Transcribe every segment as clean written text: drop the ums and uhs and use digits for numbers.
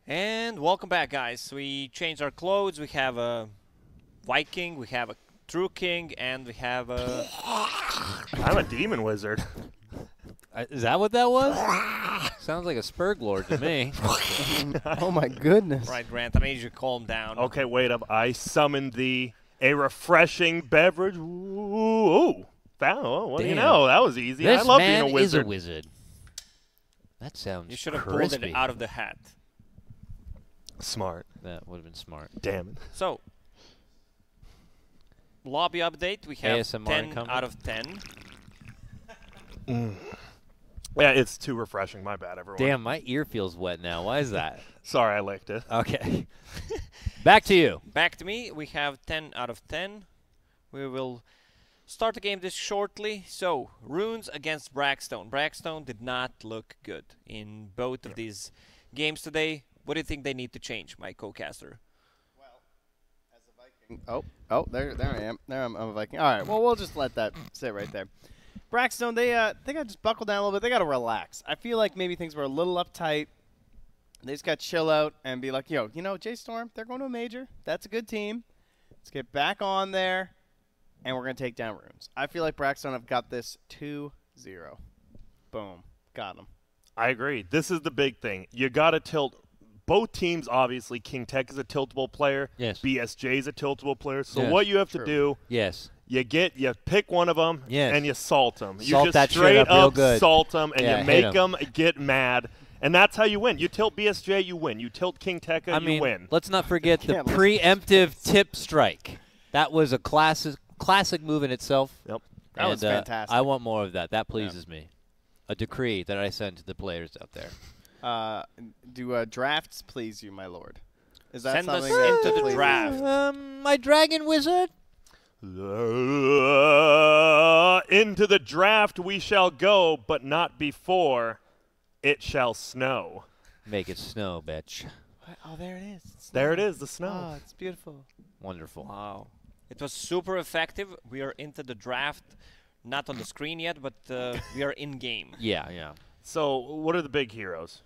And welcome back, guys. We changed our clothes. We have a Viking, we have a True King, and we have a... I'm a demon wizard. Is that what that was? Sounds like a Spurglord to me. Oh my goodness. Right, Grant, I need you to calm down. Okay, wait up. I summoned thee a refreshing beverage. Ooh. Oh, what do you Damn. know? That was easy. This I love man being a wizard. is a wizard. That sounds You should have pulled crispy. it out of the hat. Smart. That would have been smart. Damn it. So, lobby update. We have ASMR 10 incumbent. out of 10. Yeah, it's too refreshing. My bad, everyone. Damn, my ear feels wet now. Why is that? Sorry, I licked it. Okay. Back to you. Back to me. We have 10 out of 10. We will start the game this shortly. So, ROOONS against Braxstone. Braxstone did not look good in both of these games today. What do you think they need to change, my co-caster? Well, as a Viking. Oh, there I am. There I'm a Viking. All right. Well, we'll just let that sit right there. Braxstone, they got to just buckle down a little bit. They got to relax. I feel like maybe things were a little uptight. They just got to chill out and be like, yo, you know, J-Storm, they're going to a major. That's a good team. Let's get back on there, and we're going to take down ROOONS. I feel like Braxstone have got this 2-0. Boom. Got them. I agree. This is the big thing. You got to tilt. Both teams, obviously, King Tech is a tiltable player. Yes. BSJ is a tiltable player. So Yes. what you have to True. do, Yes. you pick one of them, Yes. and you salt them. You Salt just that shit straight up real good. salt them, and Yeah, you hit make 'em. them get mad. And that's how you win. You tilt BSJ, you win. You tilt King Tech, I you mean, win. let's not forget the Can't listen. preemptive tip strike. That was a classic move in itself. Yep. That was fantastic. I want more of that. That pleases me. A decree that I send to the players out there. Do drafts please you, my lord? Is that Send us something that into the pleases draft. you? My dragon wizard. Into the draft we shall go, but not before it shall snow. Make it snow, bitch. Oh, there it is. It's There it snowing. is, the snow. Oh, it's beautiful. Wonderful. Wow. It was super effective. We are into the draft. Not on the screen yet, but we are in-game. Yeah, yeah. So, what are the big heroes?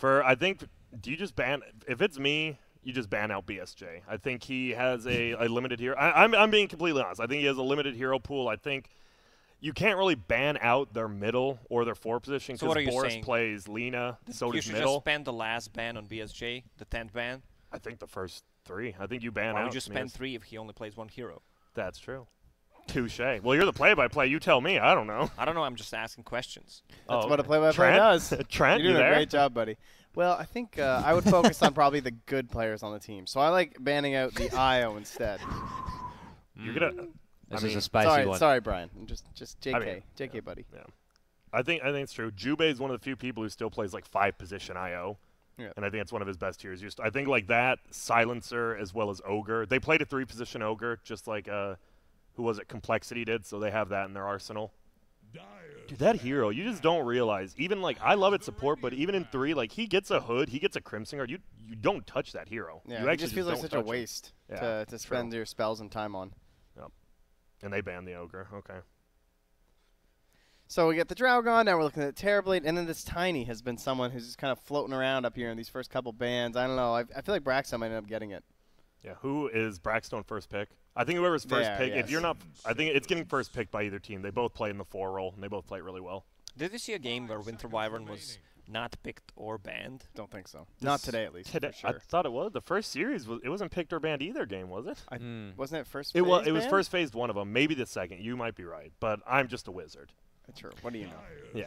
I think, do you just ban, if it's me, you just ban out BSJ. I think he has a limited hero. I'm being completely honest. I think he has a limited hero pool. I think you can't really ban out their middle or their 4 position So what are because you Boris saying? plays Lena, so You does should middle. just spend the last ban on BSJ, the 10th ban. I think the first 3. I think you ban Why out. would you spend Mia's. 3 if he only plays 1 hero? That's true. Touche. Well, you're the play-by-play. You tell me. I don't know. I don't know, I'm just asking questions. That's Oh, what a play-by-play Trent? does. Trent, You're you doing a there? great job, buddy. Well, I think I would focus on probably the good players on the team. So I like banning out the IO instead. You're gonna. This I mean, is a spicy one. Sorry, Brian. Just JK, I mean, JK, buddy. Yeah. I think it's true. Jube is one of the few people who still plays like 5 position IO. Yeah. And I think it's one of his best tiers. I think like that, Silencer as well as Ogre. They played a 3 position Ogre, just like who was it? Complexity did, so they have that in their arsenal. Dude, that hero, you just don't realize. Even like I love it support, but even in 3, like he gets a hood, he gets a Crimson Guard. You don't touch that hero. Yeah, you it actually just feels like don't such a touch him. waste Yeah, to spend your spells and time on. Yep. And they banned the Ogre. Okay. So we get the Draugon, now we're looking at Terrorblade, and then this Tiny has been someone who's just kind of floating around up here in these first couple bands. I don't know. I feel like Braxton might end up getting it. Yeah, who is Braxstone first pick? I think whoever's first There, pick, yes. if you're not, I think it's getting first pick by either team. They both play in the 4 role, and they both play it really well. Did you see a game where Winter Wyvern was not picked or banned? Don't think so. Not today, at least. Today, For I sure. thought it was. The first series, it wasn't picked or banned either game, was it? Wasn't it first? It was phase ban? first phased one of them, maybe the second. You might be right, but I'm just a wizard. True. What do you know? Yeah.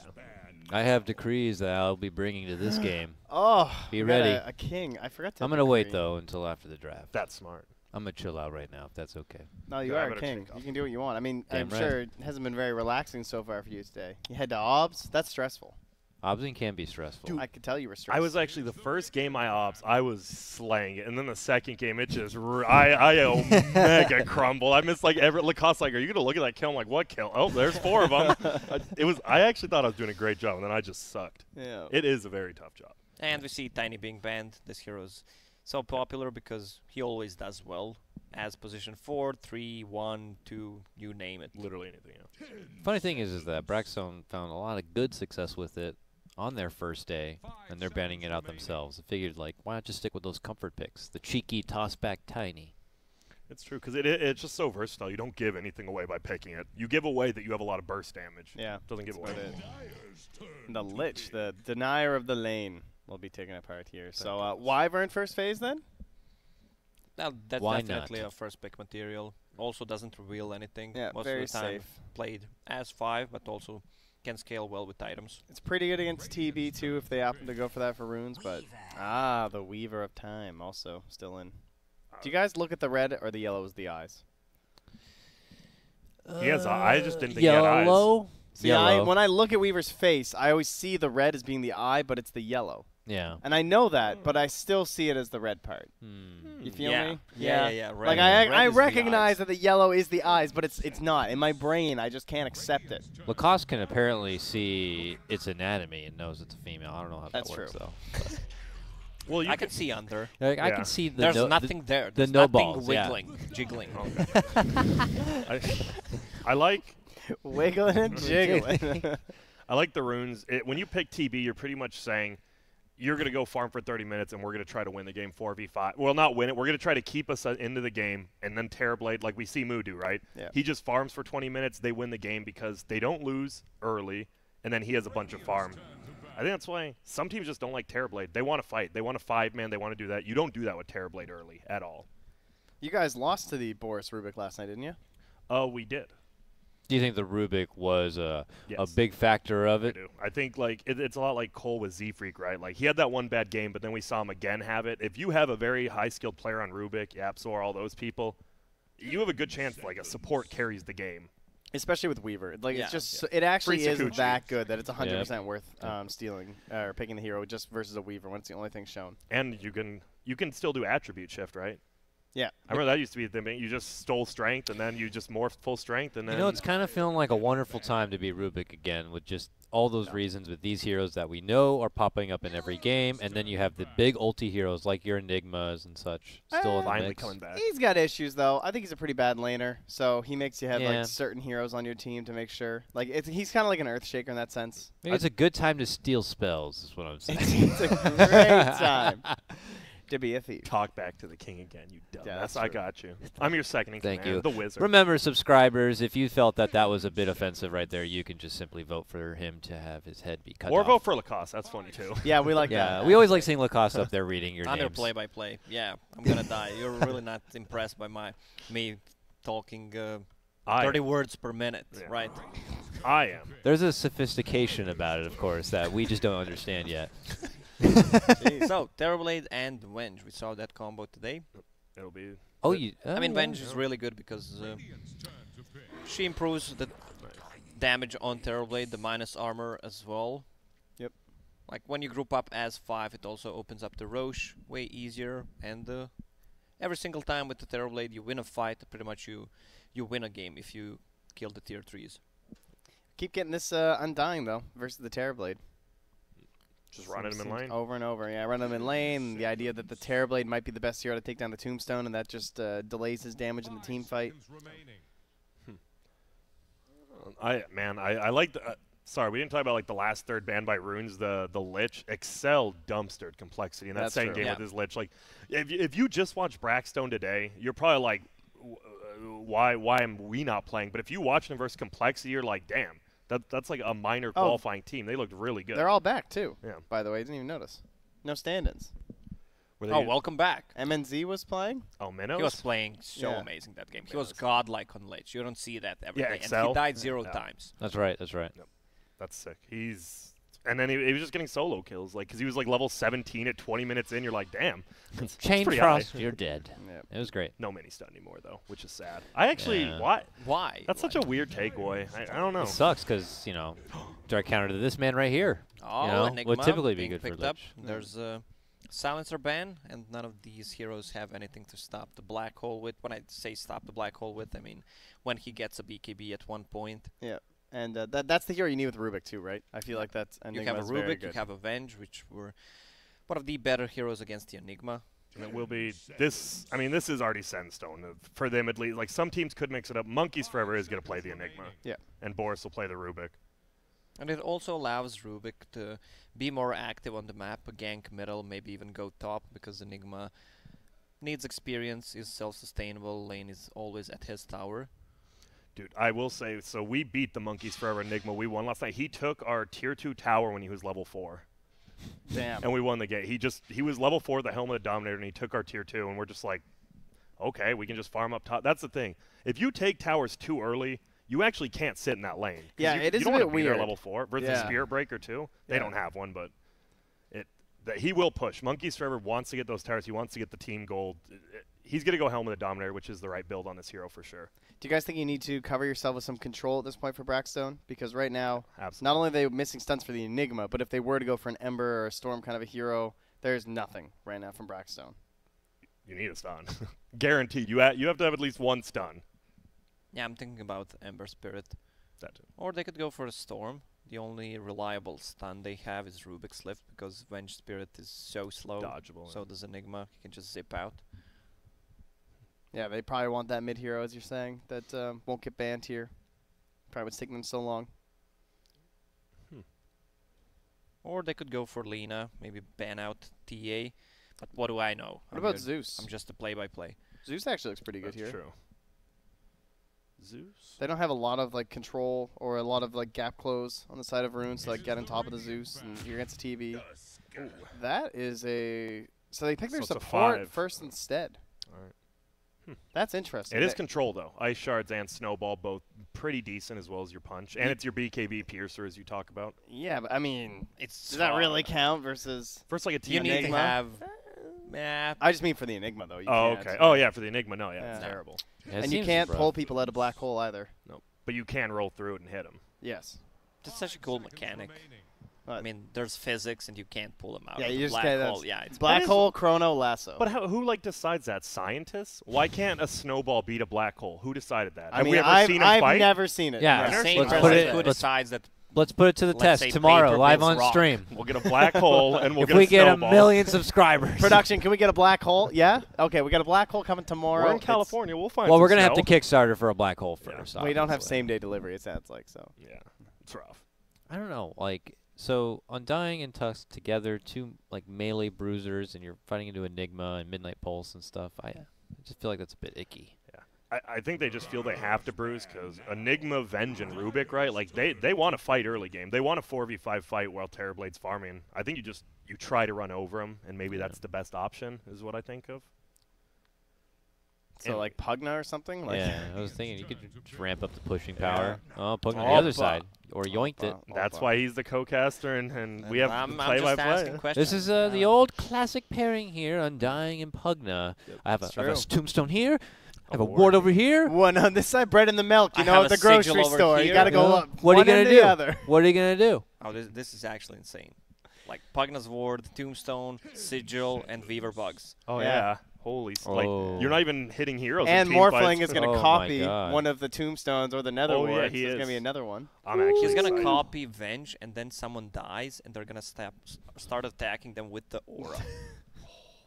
I have decrees that I'll be bringing to this game. Oh, Be we got ready. A king. I forgot to. I'm gonna wait though until after the draft. That's smart. I'm gonna chill out right now if that's okay. No, you Yeah, I are a better king. take off. You can do what you want. I mean, Damn I'm right. sure it hasn't been very relaxing so far for you today. You head to OBS. That's stressful. Obsing can be stressful. I could tell you were stressed. I was actually the first game I ops, I was slaying it, and then the second game it just I mega crumbled. I missed like every Lacoste. Like, are you gonna look at that kill? I'm like, what kill? Oh, there's 4 of them. I actually thought I was doing a great job, and then I just sucked. Yeah. It is a very tough job. And we see Tiny being banned. This hero's so popular because he always does well as position 4, 3, 1, 2, you name it. Literally anything else. Funny thing is that Braxstone found a lot of good success with it on their first day, and they're banning it out themselves. I figured, like, why not just stick with those comfort picks? The cheeky toss-back tiny. It's true, because it's just so versatile. You don't give anything away by picking it. You give away that you have a lot of burst damage. Yeah. Doesn't give away. The Lich, the denier of the lane, will be taken apart here. So Wyvern first phase then? Now, that's Why definitely not? a first pick material. Also doesn't reveal anything. Yeah, Most very of the time safe. played as 5, but also can scale well with items. It's pretty good against TB too if they happen to go for that for runes, but the Weaver of Time also still in. Do you guys look at the red or the yellow as the eyes? He has. I just didn't think he had eyes. Yellow. See, Yellow. when I look at Weaver's face, I always see the red as being the eye, but it's the yellow. Yeah. And I know that, but I still see it as the red part. You feel Yeah. me? Yeah. Red, Like red I is the recognize eyes. that the yellow is the eyes, but it's not. In my brain, I just can't accept it. Lacoste can apparently see its anatomy and knows it's a female. I don't know how That's that works, true. though. Well, you I can see under. Like, I Yeah. can see the There's no, nothing there. the There's no nothing balls, yeah. wiggling, jiggling. I like. Wiggling and jiggling. I like the runes. When you pick TB, you're pretty much saying you're going to go farm for 30 minutes and we're going to try to win the game 4v5. Well, not win it. We're going to try to keep us into the game, and then Terrorblade, like we see Moo do, right? Yeah. He just farms for 20 minutes. They win the game because they don't lose early, and then he has a bunch of farm. I think that's why some teams just don't like Terrorblade. They want to fight. They want to 5-man. They want to do that. You don't do that with Terrorblade early at all. You guys lost to the Boris Rubik last night, didn't you? Oh, we did. Do you think the Rubik was a Yes. big factor of I it? do. I think like it's a lot like Cole with Z-Freak, right? Like he had that one bad game, but then we saw him again have it. If you have a very high-skilled player on Rubik, Yapsor, all those people, you have a good chance like a support carries the game. Especially with Weaver. Like Yeah. it's just it actually Free is Sakuchi. that good that it's 100% worth stealing or picking the hero just versus a Weaver when it's the only thing shown. And you can still do attribute shift, right? Yeah. I remember that used to be the thing. You just stole strength, and then you just morphed full strength, and then You know, it's kind of feeling like a wonderful time to be Rubik again with just all those reasons with these heroes that we know are popping up in every game, and then you have the big ulti heroes like your Enigmas and such still in the finally mix. coming back. He's got issues though. I think he's a pretty bad laner, so he makes you have Yeah. like certain heroes on your team to make sure. Like he's kind of like an Earthshaker in that sense. Maybe it's a good time to steal spells, is what I'm saying. It's a great time to be a thief. Talk back to the king again, you dumb. Yeah, That's that's I true. got you. I'm your second in Thank command, you. the wizard. Remember, subscribers, if you felt that that was a bit offensive right there, you can just simply vote for him to have his head be cut or off. vote for Lacoste. That's funny too. Yeah, we like Yeah, that. we always like seeing Lacoste up there reading your Under names. play-by-play. Yeah, I'm gonna die. You're really not impressed by me talking 30 words per minute, Yeah. right? I am. There's a sophistication about it, of course, that we just don't understand yet. So, Terrorblade and Venge. We saw that combo today. It'll be. Oh, you. I mean, oh, Venge is really good because she improves the damage on Terrorblade, the minus armor as well. Yep. Like when you group up as 5, it also opens up the Roche way easier. And every single time with the Terrorblade, you win a fight. Pretty much, you win a game if you kill the tier 3s. Keep getting this Undying though versus the Terrorblade. Just running him in Seems lane. over and over. Yeah, run him in lane. The idea that the Terrorblade might be the best hero to take down the Tombstone, and that just delays his damage in the team fight. I like the. Sorry, we didn't talk about like the last third banned by runes. The Lich Excel dumpstered complexity in that That's same true. game Yeah. with his Lich. Like, if you just watch Braxstone today, you're probably like, why am we not playing? But if you watch him versus complexity, you're like, damn, that's like a minor qualifying team. They looked really good. They're all back too. Yeah. By the way, didn't even notice. No stand-ins. Were they Oh, welcome back. MNZ was playing. Oh, Minnows? He was playing so Yeah. amazing that game. He was godlike on Lich. You don't see that every Yeah, day. And Excel. he died 0 times. That's right. That's right. That's sick. And then he was just getting solo kills, like, because he was like level 17 at 20 minutes in. You're like, damn. That's Chain pretty Frost, high. you're dead. Yep. It was great. No mini stun anymore though, which is sad. I actually Yeah. Why? That's such a weird takeaway. I don't know. It sucks because, direct counter to this man right here. Oh, know, Enigma would typically be being good for picked up. Lich. There's a silencer ban, and none of these heroes have anything to stop the black hole with. When I say stop the black hole with, I mean when he gets a BKB at one point. Yeah. And that's the hero you need with Rubik too, right? I feel like that's You have a Enigma's very Rubik, you good. have a Venge, which were one of the better heroes against the Enigma. And it will be this. I mean, this is already set in stone for them at least. Like some teams could mix it up. Monkeys Forever is going to play the Enigma. Yeah. And Boris will play the Rubik. And it also allows Rubik to be more active on the map, gank middle, maybe even go top, because Enigma needs experience, is self-sustainable, lane is always at his tower. Dude, I will say, so we beat the Monkeys Forever Enigma. We won last night. He took our tier 2 tower when he was level 4. Damn. And we won the game. He was level 4, the Helmet of Dominator, and he took our tier 2, and we're just like, okay, we can just farm up top. That's the thing. If you take towers too early, you actually can't sit in that lane. Yeah, you, it is you don't a bit want to be there weird. level 4 versus Yeah. Spirit Breaker too. They Yeah. don't have one, but he will push. Monkeys Forever wants to get those towers. He wants to get the team gold. He's going to go Helmet of Dominator, which is the right build on this hero for sure. Do you guys think you need to cover yourself with some control at this point for Braxstone? Because right now, Absolutely. not only are they missing stunts for the Enigma, but if they were to go for an Ember or a Storm kind of a hero, there's nothing right now from Braxstone. You need a stun. Guaranteed. You have to have at least one stun. Yeah, I'm thinking about Ember Spirit. That too. Or they could go for a Storm. The only reliable stun they have is Rubik's Lift, because Venge Spirit is so slow. Dodgeable. So does Enigma. He can just zip out. Yeah, they probably want that mid hero, as you're saying, that won't get banned here. Probably what's taking them so long. Or they could go for Lena, maybe ban out TA. But what do I know? What about Zeus? I'm just a play-by-play. Zeus actually looks pretty good That's here. true. Zeus? They don't have a lot of like control or a lot of like gap close on the side of Runes to like get on top of the Zeus and you're against the TV. Ooh. That is a so they pick their So it's a support 5. first instead. All right. That's interesting. It is control, though. Ice Shards and Snowball both pretty decent, as well as your Punch. And it's your BKB Piercer, as you talk about. Yeah, but I mean, It's does that really count versus? First, like a team. You need to Enigma? have... Yeah, I just mean for the Enigma though. You Oh, can't. okay. Oh, yeah, for the Enigma. No, yeah, it's Yeah. terrible. Yeah, it And you seems can't rough. pull people out of black hole either. No. But you can roll through it and hit them. Yes. it's such a cool mechanic. I mean, there's physics and you can't pull them out Yeah, of you the just black can't. hole. Yeah, it's Black is- hole, chrono, lasso. But who, like, decides that? Scientists? Why can't a snowball beat a black hole? Who decided that? I Have mean, we ever I've, seen him I've fight? never seen it. Yeah, no. the same let's person put it- who let's- decides that Let's put it to the Let's test say tomorrow, paper live builds on rock. stream. We'll get a black hole, and we'll If get we a get a snowball. million subscribers. Production, can we get a black hole? Yeah? Okay, we got a black hole coming tomorrow. We're in It's- California. We'll find Well, some we're gonna have to snow. Kickstarter for a black hole first. We don't have obviously. same day delivery, it sounds like, so. Yeah, it's rough. I don't know, like, so Undying and Tusk together, two like melee bruisers, and you're fighting into Enigma and Midnight Pulse and stuff. I just feel like that's a bit icky. I think they just feel they have to bruise because Enigma, Venge, and Rubik, right? Like they want to fight early game. They want a 4v5 fight while Terrorblade's farming. I think you try to run over them, and maybe that's the best option, is what I think of. So, like Pugna or something? Like, Yeah, I was thinking you could just ramp up the pushing power. Oh, Pug on the Oppa. other side, or yoinked it. That's why he's the co-caster, and we have I'm just play-by-play. asking questions. This is the old classic pairing here, Undying and Pugna. I have That's I have a true. tombstone here. I have a ward. ward over here. One on this side, bread and the milk, you I know, have at the a sigil grocery over store. You here. gotta go Yeah. up. What are you one gonna end to do? the other. What are you gonna do? Oh, this is actually insane. Like Pugna's Ward, Tombstone, Sigil, and Weaver Bugs. Oh Yeah. yeah, holy! Like Oh. you're not even hitting heroes. in And team Morphling fights. is going to Oh my copy God. one of the tombstones or the nether Oh, yeah, wards. he There's going to be is. another one. I'm actually He's gonna excited. copy Venge, and then someone dies, and they're gonna start attacking them with the aura.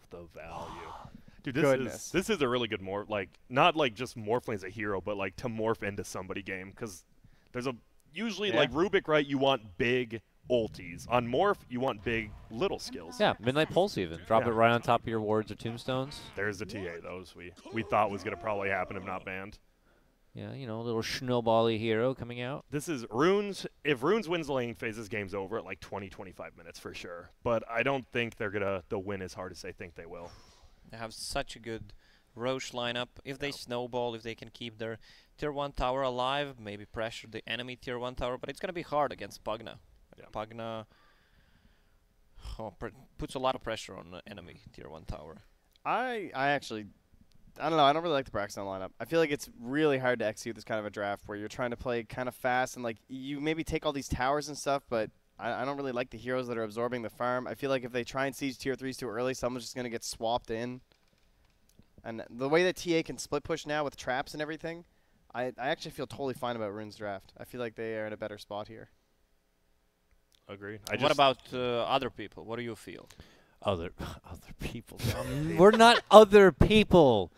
The value. Dude, Goodness. this is a really good morph. Like not like just Morphling as a hero, but like to morph into somebody game because there's a usually Yeah. like Rubik, right? You want big ultis. On Morph, you want big little skills. Yeah, Midnight Pulse even. Drop Yeah. it right on top of your wards or tombstones. There's the TA. Those we thought was gonna probably happen if not banned. Yeah, you know, a little snowbally hero coming out. This is ROOONS. If ROOONS wins the laning phase, this game's over at like 20-25 minutes for sure. But I don't think they'll win as hard as they think they will. They have such a good Roche lineup. If they snowball, if they can keep their tier 1 tower alive, maybe pressure the enemy tier 1 tower, but it's gonna be hard against Pugna. Yeah. Pugna puts a lot of pressure on the enemy tier 1 tower. I actually, I don't know. I don't really like the Braxstone lineup. I feel like it's really hard to execute this kind of a draft where you're trying to play kind of fast and like you maybe take all these towers and stuff, but I don't really like the heroes that are absorbing the farm. I feel like if they try and siege tier 3s too early, someone's just going to get swapped in. And the way that TA can split push now with traps and everything, I actually feel totally fine about ROOONS draft. I feel like they are in a better spot here. Agreed. What about other people? What do you feel? Other people. We're not other people.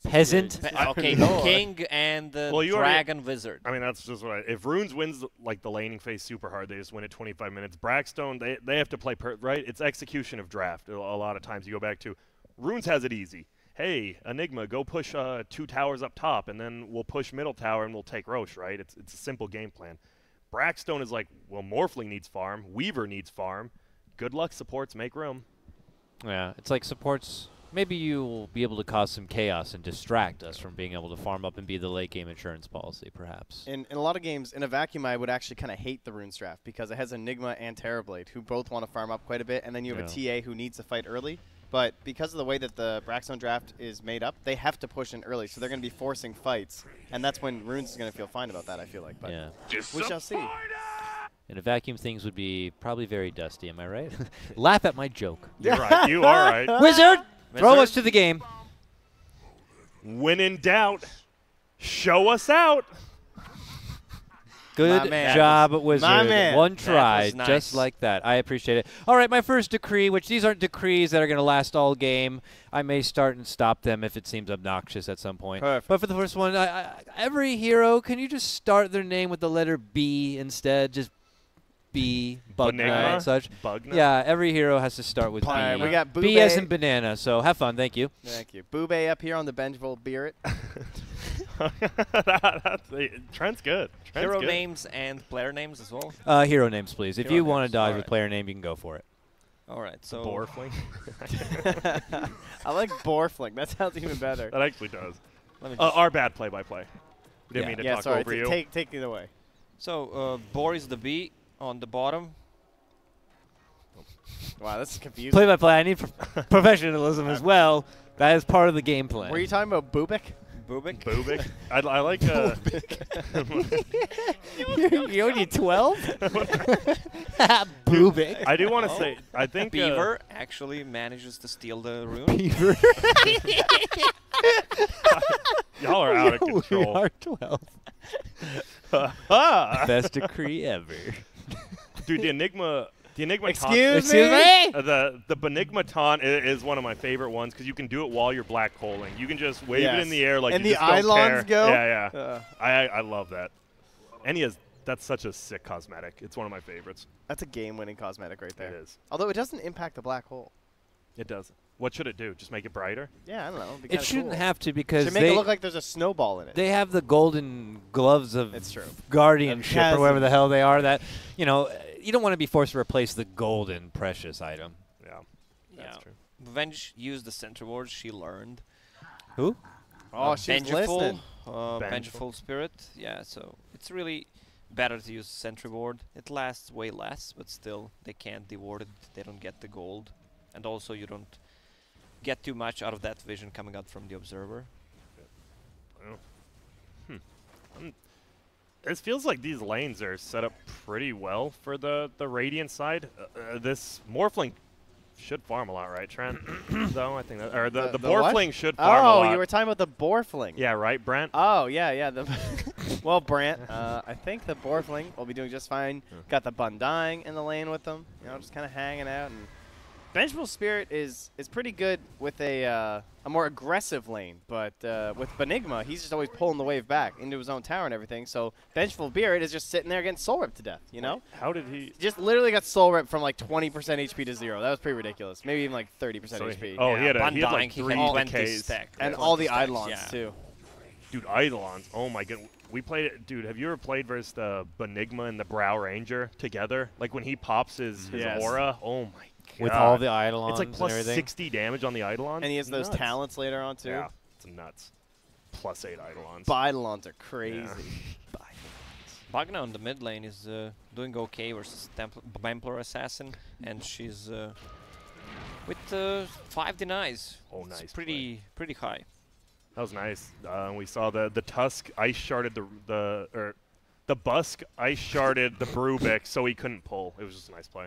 Peasant. Okay, Lord. King and the Well, you already- Dragon Wizard. I mean, that's just what if ROOONS wins like the laning phase super hard, they just win it 25 minutes. Braxstone, they have to play right. It's execution of draft. A lot of times you go back to ROOONS has it easy. Hey, Enigma, go push 2 towers up top, and then we'll push middle tower and we'll take Roche. Right? It's a simple game plan. Braxstone is like, well, Morphling needs farm, Weaver needs farm. Good luck, supports, make room. Yeah, it's like supports. Maybe you'll be able to cause some chaos and distract us from being able to farm up and be the late game insurance policy, perhaps. In a lot of games, in a vacuum, I would actually kind of hate the ROOONS draft because it has Enigma and Terrorblade who both want to farm up quite a bit, and then you have a TA who needs to fight early. But because of the way that the Braxstone draft is made up, they have to push in early, so they're going to be forcing fights, and that's when ROOONS is going to feel fine about that, I feel like. But Yeah. we shall see. In a vacuum, things would be probably very dusty. Am I right? Laugh at my joke. You're right. You are right. Wizard, throw Wizard. us to the game. When in doubt, show us out. Good My man. job, Wizard. My man. One That try, was nice. just like that. I appreciate it. All right, my first decree, which these aren't decrees that are going to last all game. I may start and stop them if it seems obnoxious at some point. Perfect. But for the first one, every hero, can you just start their name with the letter B instead? Just B, Bugna, Benigma? and such. Bugna? Yeah, every hero has to start with All right, B. we got B as Boobay. in banana, so have fun. Thank you. Thank you. Boobay up here on the bench, Beer it. Trent's good. Trent's Hero good. names and player names as well. Hero names, please. If Hero you want names. to dodge All with right. player name, you can go for it. All right, so Borfling. I like Borfling. That sounds even better. That actually does. let me just Our bad play-by-play. We didn't Yeah. mean to Yeah, talk sorry. over you. Take it away. So Bor is the B on the bottom. Wow, this is confusing. Play by play, I need professionalism as well. That is part of the game plan. Were you talking about Bubik? Bubik. Bubik. I like. you only 12? Bubik. I do want to Oh. say. I think Beaver actually manages to steal the rune. Beaver. y'all are out of We control. are 12. Ah! Best decree ever. Dude, the Enigma. The Enigma. Excuse me? The Benigma taunt is one of my favorite ones because you can do it while you're black holing. You can just wave it Yes. in the air like And you the just don't Eidolons care. go? Yeah. I love that. And that's such a sick cosmetic. It's one of my favorites. That's a game-winning cosmetic right there. It is. Although it doesn't impact the black hole. It does. What should it do? Just make it brighter? Yeah, I don't know. It'd be It kinda shouldn't cool. have to because Should make it look like there's a snowball in it. they have the golden gloves of It's true. guardianship Chasm. or whatever the hell they are that, you don't want to be forced to replace the golden precious item. Yeah. That's Yeah. true. Venge used the center ward. She learned. Who? Oh, she's listening. Vengeful Vengeful. Spirit. Yeah, so it's really better to use Sentry Ward. It lasts way less, but still, they can't deward it. They don't get the gold. And also, you don't get too much out of that vision coming out from the Observer. It feels like these lanes are set up pretty well for the Radiant side. This Morphling should farm a lot, right, Trent? Though I think that, or the what? Borfling should farm a Oh, lot. you were talking about the Borfling. Yeah, right, Brent. Oh, yeah. Well, Brant, I think the Borfling will be doing just fine. Got the Bundying in the lane with them. Just kind of hanging out. And Vengeful Spirit is pretty good with a more aggressive lane, but with Benigma, he's just always pulling the wave back into his own tower and everything. So Vengeful Spirit is just sitting there getting soul ripped to death. How did he? Just literally got soul ripped from like 20% HP to 0. That was pretty ridiculous. Maybe even like 30% So HP. oh, he had Undying, like he 3 had 20 decays. stack. And 20 all the stacks, Eidolons yeah. too. Dude, Eidolons. Oh my god. We played it, dude. Have you ever played versus the Benigma and the Brow Ranger together? Like when he pops his Yes. aura. Oh my god. With all the Eidolons It's like plus and everything. 60 damage on the Eidolon. And he has those Nuts. talents later on too. Yeah, it's nuts. Plus 8 Eidolons. Eidolons are crazy. Bugna on the mid lane is doing okay versus Templar Assassin, and she's with 5 denies. Oh, It's nice pretty high. That was nice. We saw the Tusk ice sharded the Busk ice sharded the Brubik so he couldn't pull. It was just a nice play.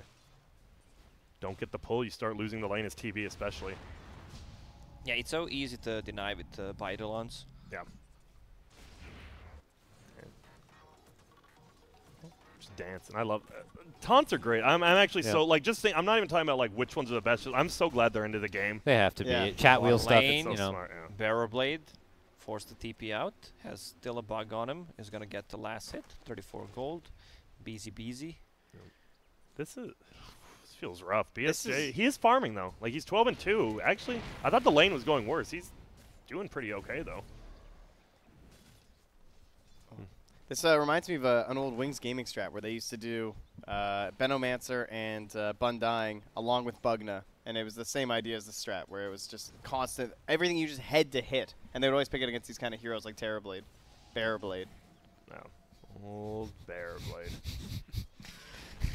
Don't get the pull, you start losing the lane as TB especially. Yeah, it's so easy to deny with Eidolons. Yeah. Just dancing. I love taunts are great. I'm actually Yeah. so like just think I'm not even talking about like which ones are the best. I'm so glad they're into the game. They have to be. Yeah. Chat wheel One stuff, lane, So you know. smart, yeah. Barrow Blade. Forced the TP out. Has still a bug on him. Is gonna get the last hit. 34 gold. Beezy. This feels rough. BSJ, he is farming though. Like he's 12-2. Actually, I thought the lane was going worse. He's doing pretty okay though. This reminds me of an old Wings gaming strat where they used to do Benomancer and Bundying along with Bugna, and it was the same idea as the strat where it was just constant, everything you just had to hit, and they would always pick it against these kind of heroes like Terrorblade, Bearblade. No, old Bearblade.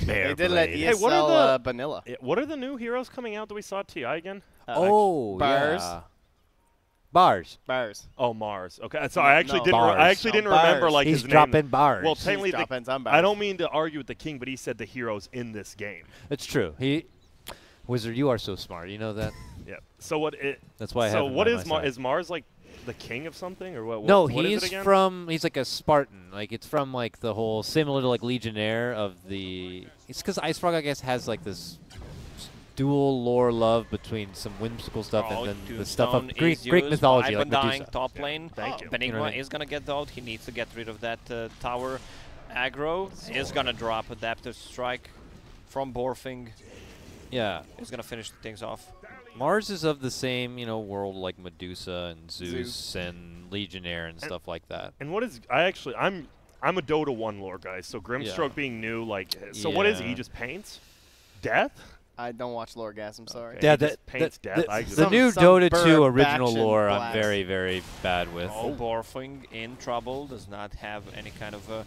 They did let Hey, ESL vanilla. What are the new heroes coming out that we saw at TI again? Bars. Yeah. Bars. Oh, Mars. Okay, so I actually No, didn't. bars. I actually didn't remember Bars. like He's his dropping name. bars. Well, technically, He's dropping some I bars. don't mean to argue with the king, but he said the heroes in this game. It's true. Wizard, you are so smart. You know that? Yeah. So what? That's why I have So him what by is my side. Is Mars like the king of something or what? No, what is it he's again? he's like a Spartan. Like it's from like the whole similar to like Legionnaire of the. It's because Ice Frog I guess has like this dual lore love between some whimsical stuff and then the stuff of Greek mythology like Undying Medusa. top lane. Thank you. Benigma You know what I mean? is gonna get the ult. He needs to get rid of that tower aggro. Is gonna drop Adaptive Strike from Borfing. Yeah, Is gonna finish things off. Mars is of the same world like Medusa and Zeus and Legionnaire and stuff like that. And what is? I'm a Dota 1 lore guy. So Grimstroke being new, like, so what is he? Yeah. He just paints death. I don't watch Lore-Gas, I'm sorry. Okay. Yeah, He just paints death. I the just- new Some Dota bird 2 original faction lore I'm blast. very, very bad with. Oh, Borfing in trouble. Does not have any kind of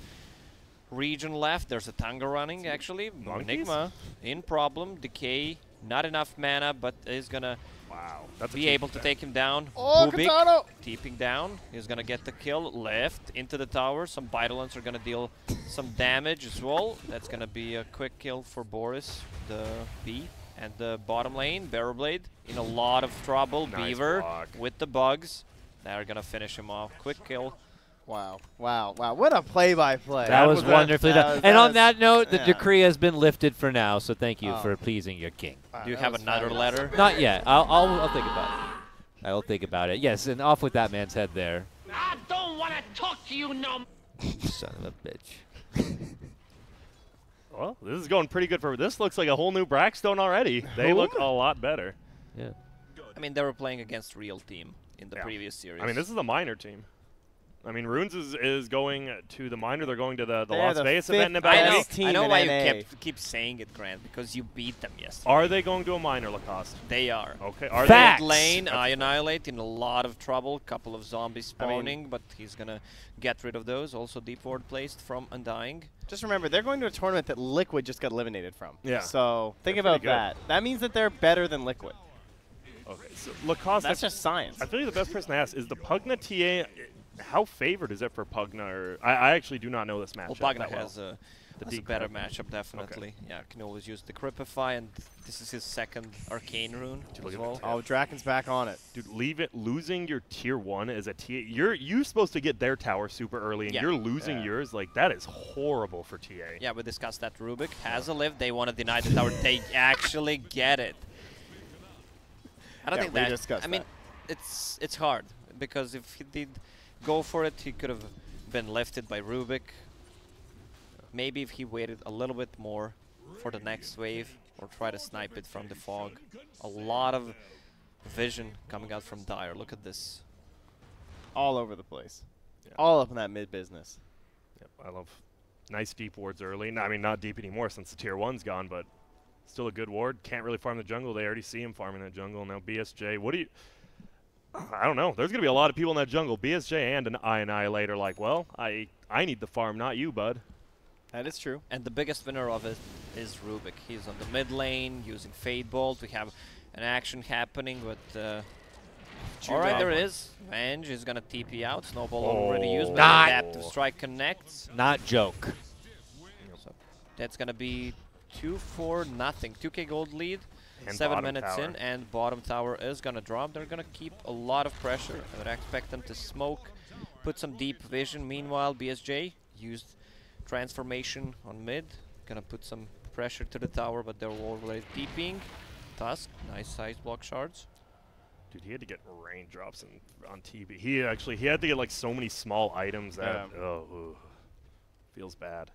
region left. There's a Tanga running actually. Monkeys? Enigma in problem. Decay. Not enough mana, but is gonna Wow, that's be able to take him down. Oh, Bubik Katana! Keeping down. He's gonna get the kill. Left into the tower. Some Vitals are gonna deal some damage as well. That's gonna be a quick kill for Boris, the B. And the bottom lane, Bearblade, in a lot of trouble. Nice Beaver block. with the bugs. They're gonna finish him off. Quick kill. Wow. What a play-by-play. That was was wonderfully that done. was- And that on was- that note, the yeah. decree has been lifted for now, so thank you Oh. for pleasing your king. Wow, Do you that have was another fabulous. letter? Not yet. I'll think about it. I will think about it. Yes, and off with that man's head there. I don't want to talk to you no more. Son of a bitch. Well, this is going pretty good for. This looks like a whole new Braxstone already. They look a lot better. Yeah. I mean, they were playing against real team in the Yeah. previous series. I mean, this is a minor team. I mean, ROOONS is going to the minor. They're going to the They're Las the Vegas fifth event in about I a know. week. team I know in why NA. you keep saying it, Grant, because you beat them yesterday. Are they going to a minor, Lacoste? They are. Okay. Are Facts. Mid lane, That's- I Annihilate in a lot of trouble. Couple of zombies spawning, but he's gonna get rid of those. Also, deep ward placed from Undying. Just remember, they're going to a tournament that Liquid just got eliminated from. Yeah. So think They're about pretty good. that. That means that they're better than Liquid. they? Okay. So Lacoste. That's just science. I feel like the best person to ask is the Pugna TA. How favored is it for Pugna? Or I actually do not know this matchup. Well, Pugna that well. has a The better decrypt. matchup, definitely. Yeah, can always use the Cripify, and this is his second Arcane rune Dude, look as at well. that. Oh, Draken's back on it. Dude, losing your tier 1 as a TA. You're supposed to get their tower super early, and Yeah. you're losing Yeah. yours. Like that is horrible for TA. Yeah, we discussed that. Rubik has a live. They want to deny the tower. They actually get it. I don't Yeah, think we that. discussed I mean, it's hard because if he did go for it, he could have been lifted by Rubik. Maybe if he waited a little bit more for the next wave or try to snipe it from the fog. A lot of vision coming out from Dire. Look at this. All over the place. Yeah. All up in that mid business. Yep, I love nice deep wards early. No, I mean, not deep anymore since the tier 1's gone, but still a good ward. Can't really farm the jungle. They already see him farming the jungle. Now BSJ, what do you... I don't know. There's going to be a lot of people in that jungle. BSJ and an Annihilate are like, well, I need the farm, not you, bud. That is true. And the biggest winner of it is Rubik. He's on the mid lane using Fade Bolt. We have an action happening, but alright, there it is. Venge is gonna TP out. Snowball already used, but Not- Adaptive Strike connects. Not joke. So that's gonna be 2-4-0. 2k gold lead. And 7 bottom minutes tower. in, and bottom tower is gonna drop. They're gonna keep a lot of pressure. I would expect them to smoke, put some deep vision. Meanwhile, BSJ used transformation on mid. Gonna put some pressure to the tower, but they're already TPing. Tusk, nice size block shards. Dude, he had to get raindrops on TB. He had to get like so many small items that feels bad.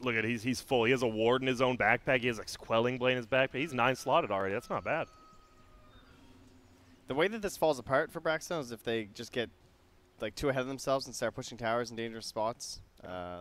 Look at he's full. He has a ward in his own backpack. He has a quelling blade in his backpack. He's 9 slotted already. That's not bad. The way that this falls apart for Braxstone is if they just get like too ahead of themselves and start pushing towers in dangerous spots.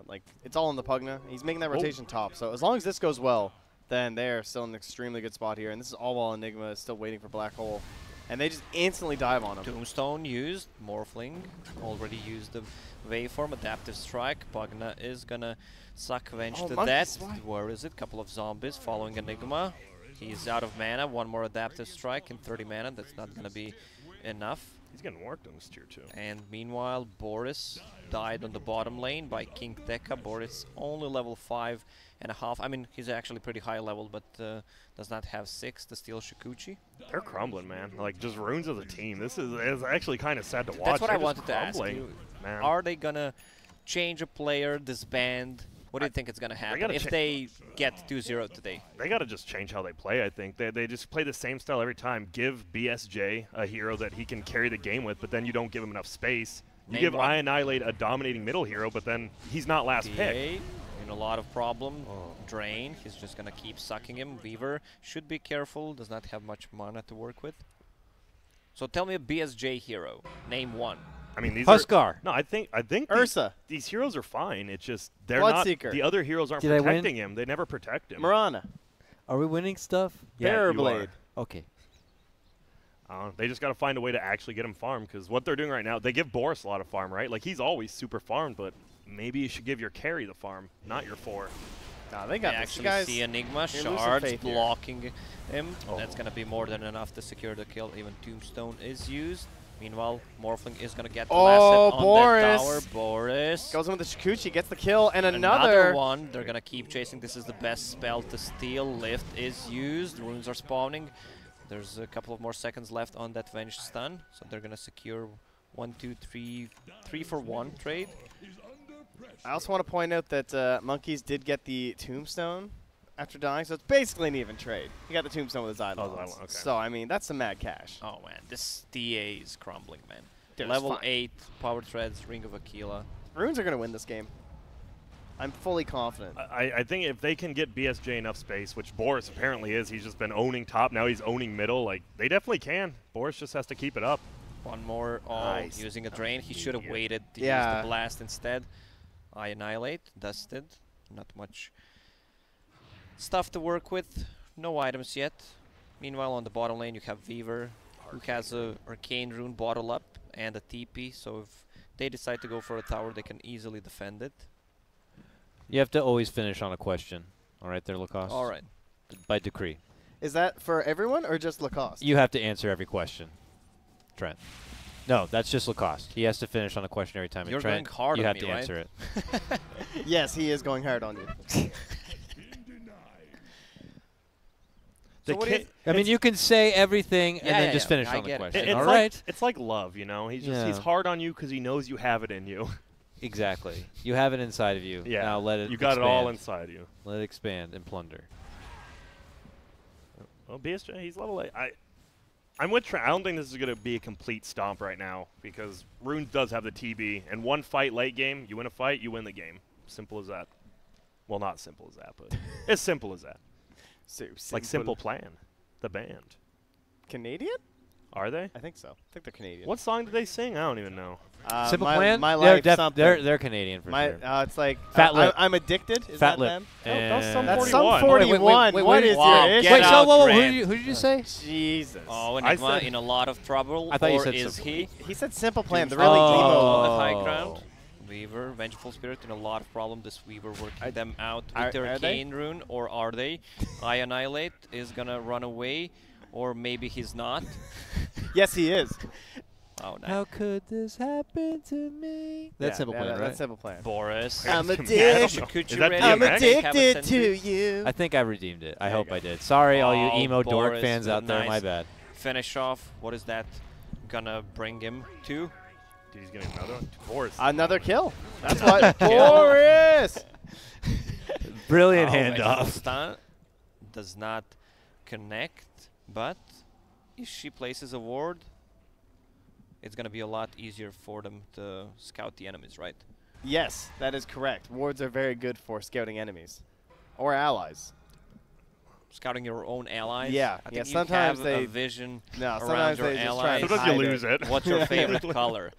Like it's all in the Pugna. He's making that rotation top. So as long as this goes well, then they're still in an extremely good spot here. And this is all while Enigma is still waiting for Black Hole. And they just instantly dive on him. Tombstone used. Morphling already used the waveform. Adaptive Strike. Pugna is gonna suck Venge to death. Where is it? Couple of zombies following Enigma. He's out of mana. One more Adaptive Strike in 30 mana. That's not gonna be enough. He's getting worked on this tier 2. And meanwhile, Boris died on the bottom lane by King Tekka. Boris only level 5.5. I mean, he's actually pretty high level, but does not have 6 to steal Shikuchi. They're crumbling, man. Like, just ROOONS as a team. This is actually kind of sad to watch. That's what They're I wanted to ask you. Man. Are they going to change a player, disband? What do you think is going to happen if they get 2-0 today? They got to just change how they play, I think. They just play the same style every time. Give BSJ a hero that he can carry the game with, but then you don't give him enough space. You give iAnnihilate a dominating middle hero, but then he's not last pick. In a lot of problem. Drain, he's just going to keep sucking him. Weaver should be careful, does not have much mana to work with. So tell me a BSJ hero. Name one. I mean, these Huskar. No, I think Ursa. These heroes are fine. It's just they're Bloodseeker. not. The other heroes aren't protecting him. They never protect him. Mirana. Are we winning stuff? Yeah, Blade. Okay. They just got to find a way to actually get him farmed, because what they're doing right now, they give Boris a lot of farm, right? Like, he's always super farmed, but maybe you should give your carry the farm, not your 4. Nah, they got actually guys. See Enigma shards blocking him. That's going to be more than enough to secure the kill. Even Tombstone is used. Meanwhile, Morphling is going to get the last hit on that tower. Boris goes in with the Shikuchi, gets the kill, and another one. They're going to keep chasing. This is the best spell to steal. Lift is used. Runes are spawning. There's a couple of more seconds left on that Venge stun. So they're going to secure 1, 2, 3 for 1 trade. I also want to point out that Monkeys did get the Tombstone after dying, so it's basically an even trade. He got the Tombstone with his Eidolons. Okay. So, I mean, that's some mad cash. Oh, man. This DA is crumbling, man. Level 8, Power Treads, Ring of Aquila. ROOONS are going to win this game. I'm fully confident. I think if they can get BSJ enough space, which Boris apparently is, he's just been owning top, now he's owning middle, like, they definitely can. Boris just has to keep it up. One more, using a drain. He should have waited to use the blast instead. iAnnihilate, dusted, not much stuff to work with, no items yet. Meanwhile, on the bottom lane, you have Weaver, who has a Arcane Rune bottle up and a TP, so if they decide to go for a tower, they can easily defend it. You have to always finish on a question. All right there, Lacoste? All right. By decree. Is that for everyone or just Lacoste? You have to answer every question, Trent. No, that's just Lacoste. He has to finish on a question every time. You're Trent, going hard you on have me, to answer it. Yes, he is going hard on you. So I mean, you can say everything and then just finish on the question. All right. It's like love, you know. He's hard on you because he knows you have it in you. Exactly. You have it inside of you. Yeah. Now let it. You got it all inside you. Let it expand and plunder. Well, BSJ, he's level 8. I'm with Trent. I don't think this is going to be a complete stomp right now, because ROOONS does have the TB, and one fight late game, you win a fight, you win the game. Simple as that. Well, not simple as that, but as simple as that. Like Simple Plan, the band. Canadian? Are they? I think so. I think they're Canadian. What song did they sing? I don't even know. Simple Plan? My life, they're Canadian for sure. It's like Fat Lip. I'm addicted. Is Fat that Lip. them? That's Sum 41. Wait, what is your issue? Wait, so who did you say? Jesus. Oh, Enigma in a lot of trouble. I thought you said is he? He said Simple Plan. The really emo on the high ground. Weaver, Vengeful Spirit in a lot of problem. This Weaver working them out with their Arcane Rune, or are they? iAnnihilate is gonna run away, or maybe he's not. Yes, he is. Oh, nice. How could this happen to me? That's Simple Plan, right? That's Simple Plan. Boris. I'm addicted to you. I think I redeemed it. I hope I did. Sorry, all you emo dork fans out there. My bad. Finish off. What is that gonna bring him to? Dude, he's getting another one. Boris. Another kill. That's what. Boris! Brilliant handoff. Stun does not connect, but if she places a ward, it's going to be a lot easier for them to scout the enemies, right? Yes, that is correct. Wards are very good for scouting enemies or allies. Scouting your own allies. Yeah, I think sometimes you have they a vision no. around Sometimes your they just try allies. and Sometimes you hide lose it. What's your favorite color?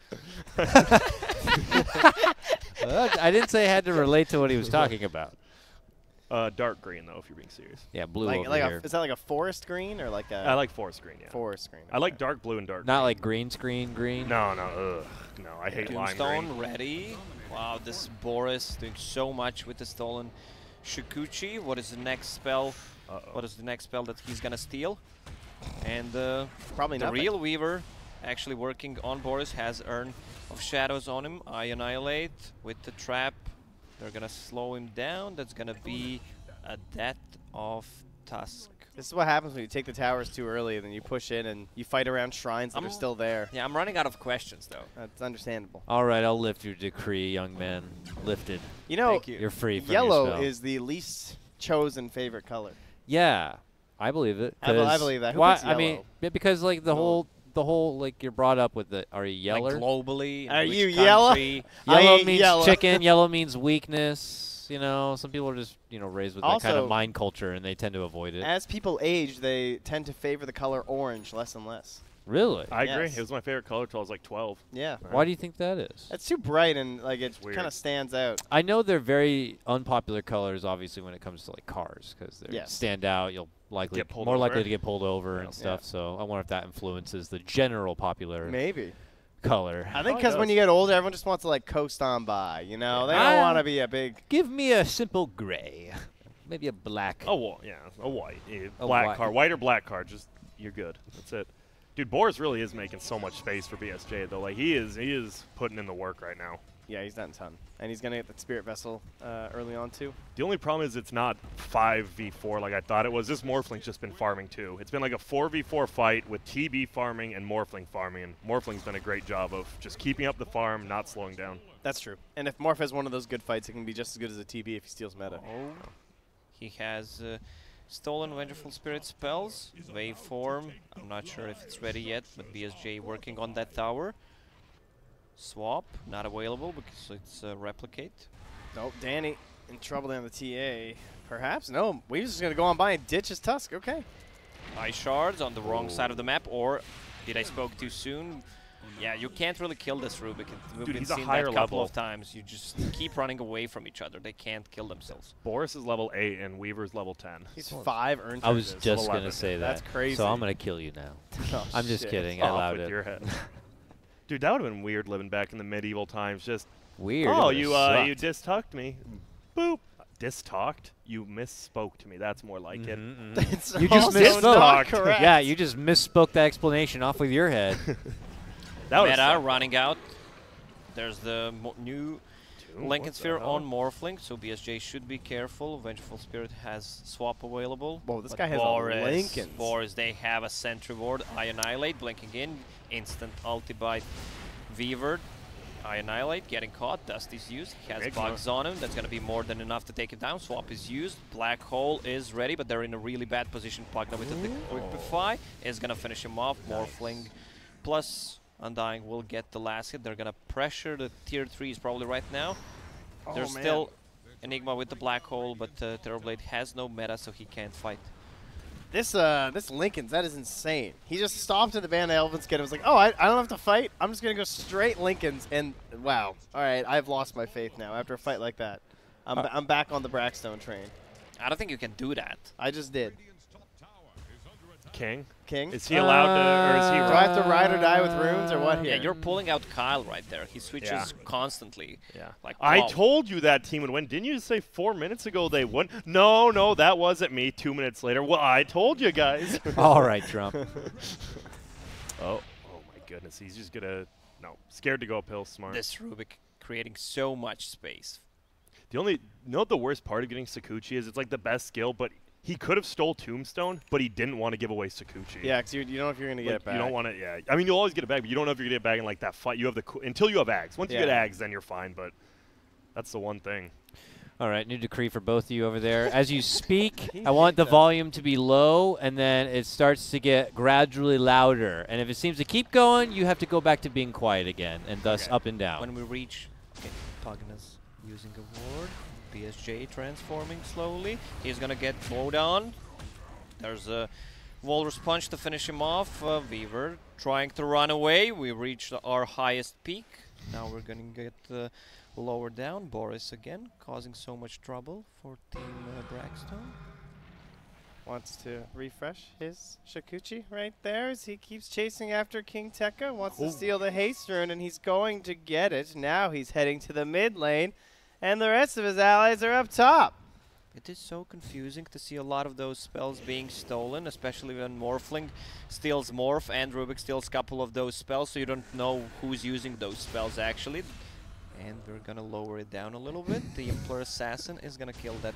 I didn't say I had to relate to what he was talking about. Dark green, though, if you're being serious. Yeah, blue Like, over here. is that like a forest green or like a? I like forest green, yeah. Forest green. I like dark blue and dark Not green. like green screen green. No, no, no, I hate lime Tombstone green. ready. Wow, this Boris doing so much with the stolen Shikuchi. What is the next spell? What is the next spell that he's gonna steal? And Probably the nothing. real Weaver actually working on Boris has Urn of Shadows on him. I Annihilate with the trap. They're gonna slow him down. That's gonna be a Death of Tusk. This is what happens when you take the towers too early and then you push in and you fight around shrines that are still there. Yeah, I'm running out of questions though. That's understandable. All right, I'll lift your decree, young man. Lifted. You know, Thank you. You're free from yellow your spell. is the least chosen favorite color. Yeah, I believe it. I 'cause believe that. Who Why? picks I mean, yellow? because like the whole like you're brought up with the are you yeller? Like globally. Are which you yellow? country. I Yellow ain't means yellow. chicken. Yellow means weakness. You know, some people are just raised with that kind Also, of mind culture, and they tend to avoid it. As people age, they tend to favor the color orange less and less. Really? I agree. Yes. It was my favorite color till I was like 12. Yeah. Why do you think that is? It's too bright and like it weird. kind of stands out. I know they're very unpopular colors, obviously, when it comes to like cars, because they Yes. stand out. You'll likely Get pulled more likely over. to get pulled over Yeah. and stuff. So I wonder if that influences the general popular Maybe. color. I think it because when does. you get older, everyone just wants to like coast on by. You know, they I- don't want to be a big. Give me a simple gray, maybe a black. Oh, well, yeah, a white. A Black white. car. White or black car, just, you're good. That's it. Dude, Boris really is making so much space for BSJ, though. Like, he is putting in the work right now. Yeah, he's done a ton, and he's gonna get the Spirit Vessel early on too. The only problem is it's not 5v4 like I thought it was. This Morphling's just been farming, too. It's been like a 4v4 fight with TB farming and Morphling farming, and Morphling's done a great job of just keeping up the farm, not slowing down. That's true. And if Morph has one of those good fights, it can be just as good as a TB if he steals meta. Oh, he has stolen Vengeful Spirit spells. Waveform. I'm not sure if it's ready yet, but BSJ working on that tower. Swap, not available because it's replicate. Nope, Danny in trouble down the TA. Perhaps? No, we're just going to go on by and ditch his Tusk. Okay. Ice shards on the wrong side of the map, or did I spoke too soon? Yeah, you can't really kill this Rubik. We've Dude, been he's a seeing higher that a couple level. of times. You just keep running away from each other. They can't kill themselves. Boris is level 8 and Weaver's level 10. He's 5 earned I was charges. just 11. gonna say that. That's crazy. So I'm gonna kill you now. Oh, I'm just shit. kidding. I Off allowed with it. your head. Dude, that would have been weird living back in the medieval times. Just, Weird. oh, It you would've sucked. dis-tucked me. Boop. Dis-talked? You misspoke to me. That's more like it. It's You just also misspoke. not correct. Yeah, you just misspoke the explanation off with your head. That was Meta running out. There's the new Lincoln what the Sphere hell? on Morphling, so BSJ should be careful. Vengeful Spirit has swap available. Whoa, this but guy has a Boris, Lincolns. Boris, they have a sentry ward. I Annihilate, blinking in. Instant ulti by Weaver. I Annihilate, getting caught. Dust is used. He has Big bugs on him. That's going to be more than enough to take him down. Swap is used. Black Hole is ready, but they're in a really bad position. Pugna with the Equipify is going to finish him off. Morphling plus Undying will get the last hit. They're going to pressure the tier 3s probably right now. Oh, There's man. still Enigma with the Black Hole, but Terrorblade has no meta, so he can't fight. This Lincoln's, that is insane. He just stopped at the Van Elven skid and was like, oh, I don't have to fight. I'm just going to go straight Lincoln's. And wow. All right, I've lost my faith now after a fight like that. I'm back on the Braxstone train. I don't think you can do that. I just did. King? King? Is he allowed to, or is he Do I have to ride or die with runes or what here? Yeah, you're pulling out Kyle right there. He switches Yeah. constantly. Yeah. Like, I wow. told you that team would win. Didn't you say 4 minutes ago they won? No, that wasn't me. 2 minutes later. Well, I told you guys. All right, Trump. Oh my goodness. He's just gonna scared to go uphill. Smart. This Rubik creating so much space. The only, you know what the worst part of getting Sakuchi is? It's like the best skill, but he could have stole Tombstone, but he didn't want to give away Sakuchi. Yeah, because you don't know if you're going to get Like, it back. you don't want to, yeah. I mean, you'll always get it back, but you don't know if you're going to get it back in like that fight. You have the until you have Ags. Once you Yeah. get Ags, then you're fine, but that's the one thing. All right, new decree for both of you over there. As you speak, I want the volume to be low, and then it starts to get gradually louder. And if it seems to keep going, you have to go back to being quiet again, and thus up and down. When we reach, Pugna's using a ward. BSJ transforming slowly. He's gonna get slowed down. There's a Walrus Punch to finish him off. Weaver trying to run away. We reached our highest peak. Now we're gonna get lower down. Boris again, causing so much trouble for Team Braxstone. Wants to refresh his Shakuchi right there as he keeps chasing after King Tekka. Wants to steal the haste rune, and he's going to get it. Now he's heading to the mid lane, and the rest of his allies are up top. It is so confusing to see a lot of those spells being stolen, especially when Morphling steals Morph and Rubik steals a couple of those spells, so you don't know who's using those spells actually. And we're gonna lower it down a little bit. The Impler Assassin is gonna kill that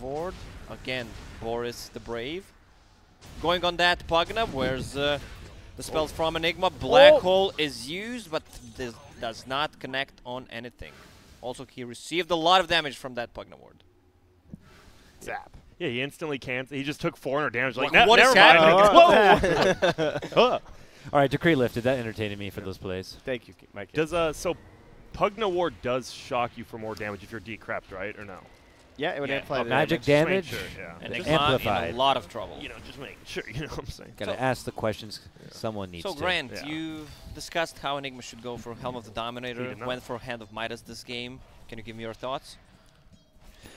Vord. Again, Boris the Brave. Going on that Pugna, where's the spells from Enigma. Black Hole is used, but this does not connect on anything. Also, he received a lot of damage from that Pugna ward. Zap. Yeah, he instantly canceled. He just took 400 damage. Like, what is never mind. All right, decree lifted. That entertained me for those plays. Thank you, Mike. Does so Pugna Ward does shock you for more damage if you're decrept, right? Or no? Yeah, it would amplify the magic damage. damage. Sure, yeah. And amplified. in a lot of trouble. You know, just making sure. You know what I'm saying? Gotta ask the questions someone needs So to. Grant, Yeah. you discussed how Enigma should go for Helm of the Dominator, did not. went for Hand of Midas this game. Can you give me your thoughts?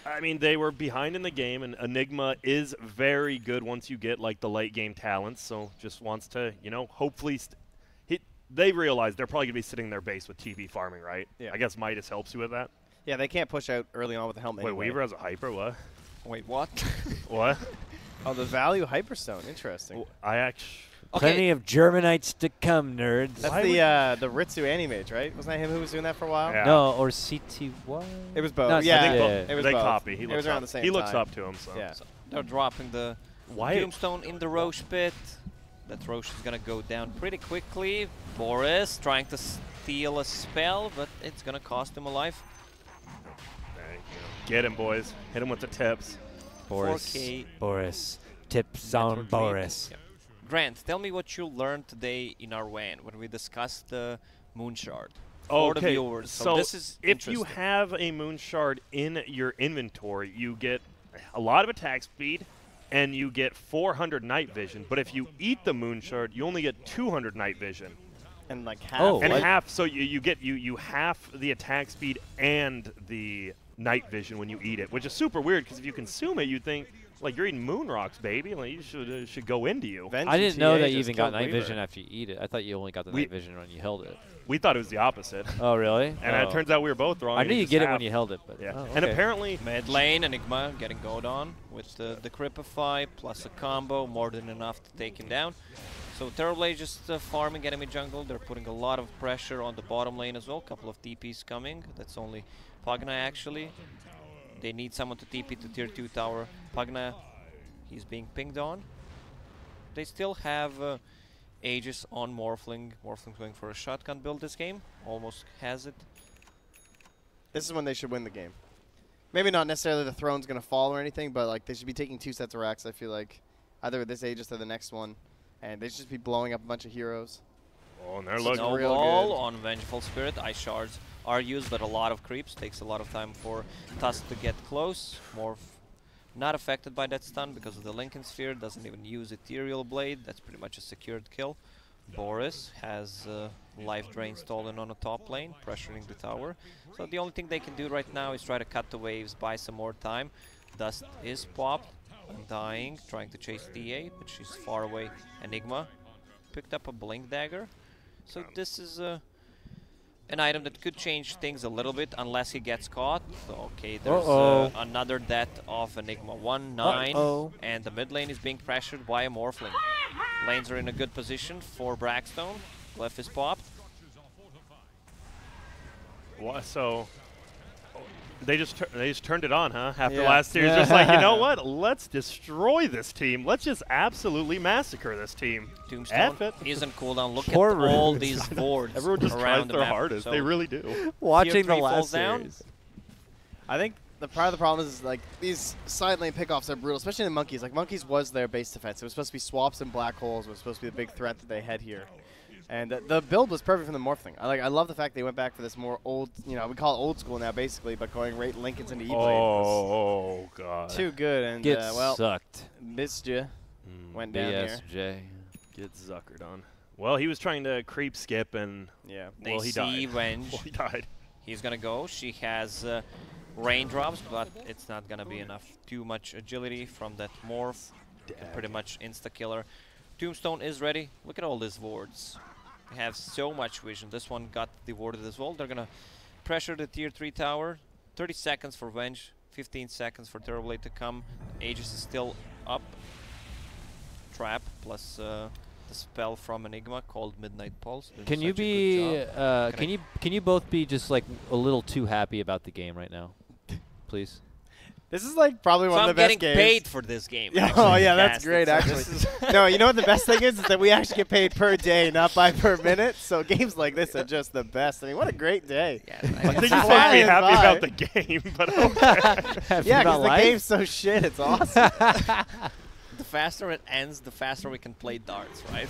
I mean, they were behind in the game, and Enigma is very good once you get like the late game talents. So just wants to, you know, hopefully. They realize they're probably gonna be sitting in their base with TB farming, right? Yeah. I guess Midas helps you with that. Yeah, they can't push out early on with the helmet. Wait, anyway. Weaver has a hyper? What? Wait, what? What? Oh, the value Hyperstone. Interesting. I actually. Plenty of Germanites to come, nerds. That's the Ritsu Animage, right? Wasn't that him who was doing that for a while? Yeah. No, or CTY? It was both. No, yeah, I think yeah. it was they both. copy. He it looks was around up. the same He looks time. up to him. So. Yeah. They're dropping the Why? Tombstone in the Roche pit. That Roche is gonna go down pretty quickly. Boris trying to steal a spell, but it's gonna cost him a life. There you go. Get him, boys. Hit him with the tips. Boris. 4K. Boris. Tips on Network Boris. Yep. Grant, tell me what you learned today in our WAN when we discussed the Moon Shard. For the viewers. So this is if you interesting. have a Moon Shard in your inventory, you get a lot of attack speed, and you get 400 night vision. But if you eat the Moon Shard, you only get 200 night vision. And like half. Oh, And what? half, so you get half the attack speed and the night vision when you eat it, which is super weird because if you consume it, you think like you're eating moon rocks, baby. Like you should go into you. Vengeance I didn't know TA that you just even got killed night Weaver. vision after you eat it. I thought you only got the night vision when you held it. We thought it was the opposite, Oh, really? and Oh. it turns out we were both wrong. I and knew you just get it half. when you held it, but Yeah, oh, and okay. apparently Mid lane, Enigma getting goad on with the Cripify plus a combo, more than enough to take him down. So Terrorblade just farming enemy jungle. They're putting a lot of pressure on the bottom lane as well. Couple of TPs coming. That's only Pugna actually. They need someone to TP to tier 2 tower. Pugna, he's being pinged on. They still have Aegis on Morphling. Morphling's going for a shotgun build this game. Almost has it. This is when they should win the game. Maybe not necessarily the throne's going to fall or anything, but like they should be taking 2 sets of racks, I feel like. Either with this Aegis or the next one. And they should just be blowing up a bunch of heroes. oh, and they're So looking. no- real Snowball good. on Vengeful Spirit. Ice shards are used, but a lot of creeps. Takes a lot of time for Tusk to get close. Not affected by that stun because of the Lincoln Sphere. Doesn't even use Ethereal Blade. That's pretty much a secured kill. Boris has Life Drain stolen on the top lane, pressuring the tower. So the only thing they can do right now is try to cut the waves, buy some more time. Dust is popped. Undying, trying to chase TA, but she's far away. Enigma picked up a Blink Dagger. So this is an item that could change things a little bit unless he gets caught. So, okay, there's another death of Enigma 1-9. And the mid lane is being pressured by a Morphling. Lanes are in a good position for Braxstone. Glyph is popped. What, so they just turned it on, huh? After Yeah. last series, just like, you know what? Let's destroy this team. Let's just absolutely massacre this team. Tombstone F it. is on cooldown. Look Poor at all Runes. these boards Everyone just tries around the their map. hardest. So They really do. Watching the 3 falls last down. series. I think the part of the problem is like these side lane pickoffs are brutal, especially in Monkeys. Like Monkeys was their base defense. It was supposed to be swaps and black holes. It was supposed to be the big threat that they had here. And the build was perfect from the morph thing. I love the fact they went back for this more old, we call it old school now basically, but going right Lincolns into E-Blade. Oh god. Too good and Get well, sucked. missed you. Went down here. BSJ. Get zuckered on. Well, he was trying to creep skip and Yeah. well, he died. Venge. Well, he died. He's gonna go. She has raindrops, but it's not gonna be enough. Too much agility from that morph. Pretty much insta killer. Tombstone is ready. Look at all these wards. They have so much vision. This one got dewarded as well. They're gonna pressure the tier 3 tower. 30 seconds for Venge. 15 seconds for Terrorblade to come. Aegis is still up. Trap plus the spell from Enigma called Midnight Pulse. Can you be? Can you both be just like a little too happy about the game right now, please? This is like probably one of the best games. I'm getting paid for this game. Yeah, oh yeah, that's great actually. No, you know what the best thing is that we actually get paid per day, not by per minute. So games like this are just the best. I mean, what a great day. Yeah, I think you're supposed to be happy about the game, but okay. Yeah, because the game's so shit, it's awesome. The faster it ends, the faster we can play darts, right?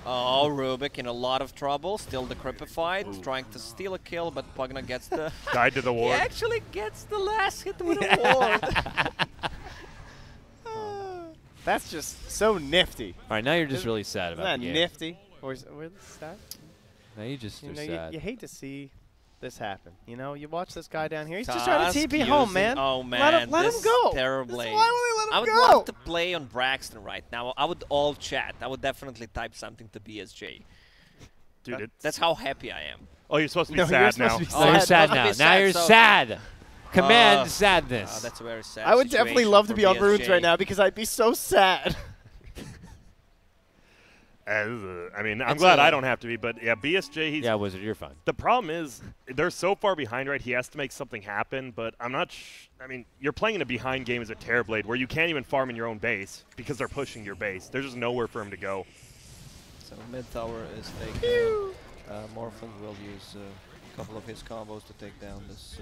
Oh, Rubik in a lot of trouble. Still decrypified, trying to steal a kill, but Pugna gets the... Died to the ward. He actually gets the last hit with a ward. That's just so nifty. All right, now you're just really sad about Isn't the that game. nifty? Or where's the stat? Now you just are sad. You hate to see this happen. You know, you watch this guy down here. He's just trying to TP home, man. Oh, man. Let him go. Terribly. Why would we let him I would go? love to play on Braxton right now. I would all chat. I would definitely type something to BSJ. Dude, That's how happy I am. Oh, you're supposed to be No, sad you're now. supposed to be Oh, you're sad I'm now. supposed to be Now sad, you're so- sad. Command sadness. That's a very sad I would definitely situation love to for be on BSJ. ROOONS right now because I'd be so sad. I mean, I'm It's glad a- I don't have to be, but yeah, BSJ, he's... Yeah, Wizard, you're fine. The problem is they're so far behind, right? He has to make something happen, but I'm not I mean, you're playing in a behind game as a Terrorblade where you can't even farm in your own base because they're pushing your base. There's just nowhere for him to go. So mid tower is taken. Morphin will use a couple of his combos to take down this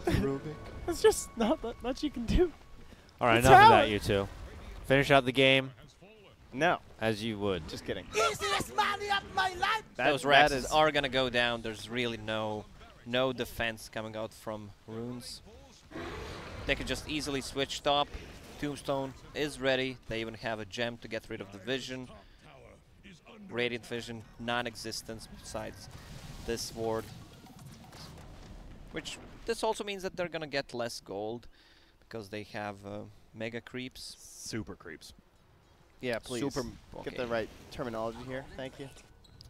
Rubik. There's just not that much you can do. All right, It's enough of out. that, you two. Finish out the game No, as you would. just kidding. Those Rexes are gonna go down. There's really no defense coming out from ROOONS. They could just easily switch top. Tombstone is ready. They even have a gem to get rid of the vision. Radiant vision, non-existence besides this ward. Which this also means that they're gonna get less gold because they have mega creeps. Super creeps. Yeah, please. Super. Get Okay. the right terminology here. Thank you.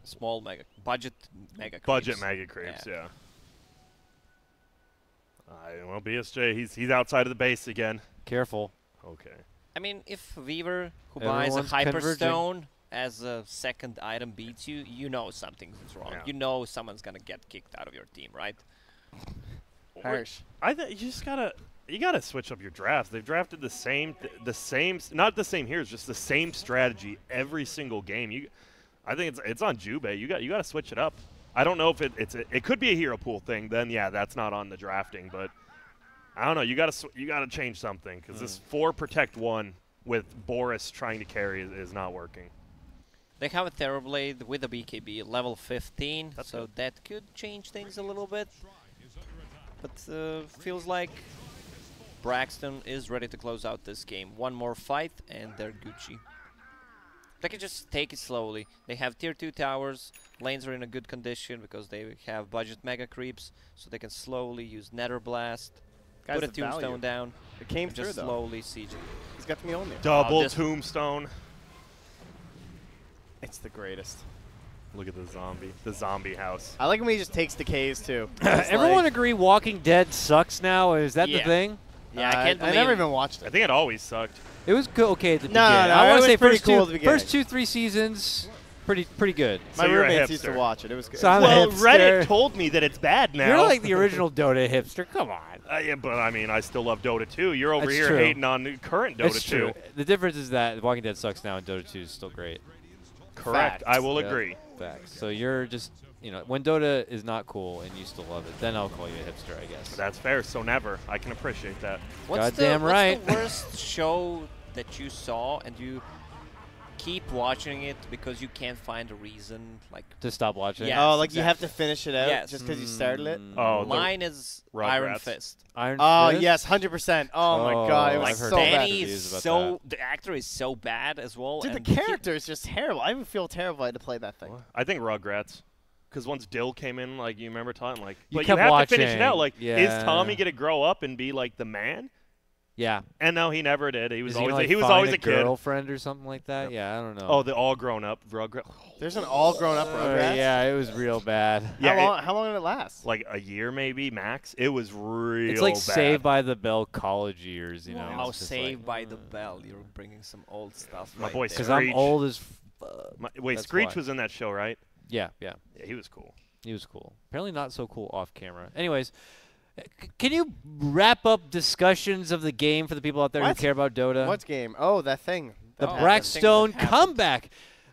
Small budget mega creeps. Budget mega creeps, yeah. Well, BSJ, he's outside of the base again. Careful. Okay. I mean, if Weaver, who buys a Everyone's converging. Hyperstone as a second item beats you, you know something's wrong. Yeah. You know someone's gonna get kicked out of your team, right? Harsh. I think you just gotta switch up your drafts. They've drafted the same, not the same heroes, just the same strategy every single game. I think it's on Jubei. You got to switch it up. I don't know if it could be a hero pool thing. Then yeah, that's not on the drafting. But I don't know. You got to change something because this 4 protect 1 with Boris trying to carry is not working. They have a Terrorblade with a BKB level 15, That's so good. that could change things a little bit. But feels like Braxton is ready to close out this game. One more fight and they're Gucci. They can just take it slowly. They have tier 2 towers. Lanes are in a good condition because they have budget mega creeps, so they can slowly use Nether Blast, Guys, put a the value. tombstone down, It came and through, just though. slowly siege it. He's got me on there. Double this- tombstone. It's the greatest. Look at the zombie house. I like when he just takes decays, too. Everyone agree Walking Dead sucks now? Is that the Yeah. thing? Yeah, I can't I believe never even watched I it. think it always sucked. It was okay at the No, beginning. no, I it want was to say pretty first cool two, at the beginning. first 2-3 seasons, pretty good. My So you're a roommates used to hipster. watch it. It was good. So I'm Well, a hipster. Reddit told me that it's bad now. You're like the original Dota hipster. Come on. Yeah, but I mean, I still love Dota 2. You're over That's here true. hating on the current Dota That's 2. true. The difference is that Walking Dead sucks now and Dota 2 is still great. Correct. I will Yeah. agree. Facts. So you're just, you know, when Dota is not cool and you still love it, then I'll call you a hipster, I guess. That's fair. So never. I can appreciate that. Goddamn right. What's the worst show that you saw and you keep watching it because you can't find a reason, like To stop watching? Yeah. Oh, Yes, like you have to exactly. finish it out Yes. just because you started it? Oh, mine is Rugrats. Iron Fist. Iron Oh, Fist? yes, 100%. Oh, my God. It Oh, was Like I've heard so bad bad. Danny reviews is about so the actor is so bad as well. Dude, the and he- character is just terrible. I even feel terrible I had to play that thing. I think Rugrats. Because once Dill came in, like, you remember talking, like, You but kept you have to finish it watching. out. Like, Yeah. is Tommy going to grow up and be, like, the man? Yeah. And no, he never did. He was Is always gonna, like, he was find always a kid. girlfriend or something like that? Yeah, I don't know. Oh, the all grown up Rugrats. There's an all-grown-up Rugrats? Yeah, it was real bad. Yeah, How long did it last? like a year maybe max. It was real It's like bad. Saved by the Bell college years, you know. Wow, It's just Saved like, by the Bell. You're bringing some old stuff. My right boy there. because I'm Screech. old as Wait, That's Screech why. was in that show, right? yeah. Yeah, he was cool. He was cool. Apparently not so cool off camera. Anyways, can you wrap up discussions of the game for the people out there What? who care about Dota? What game? Oh, that thing. The Oh, Braxstone that thing that happened. comeback.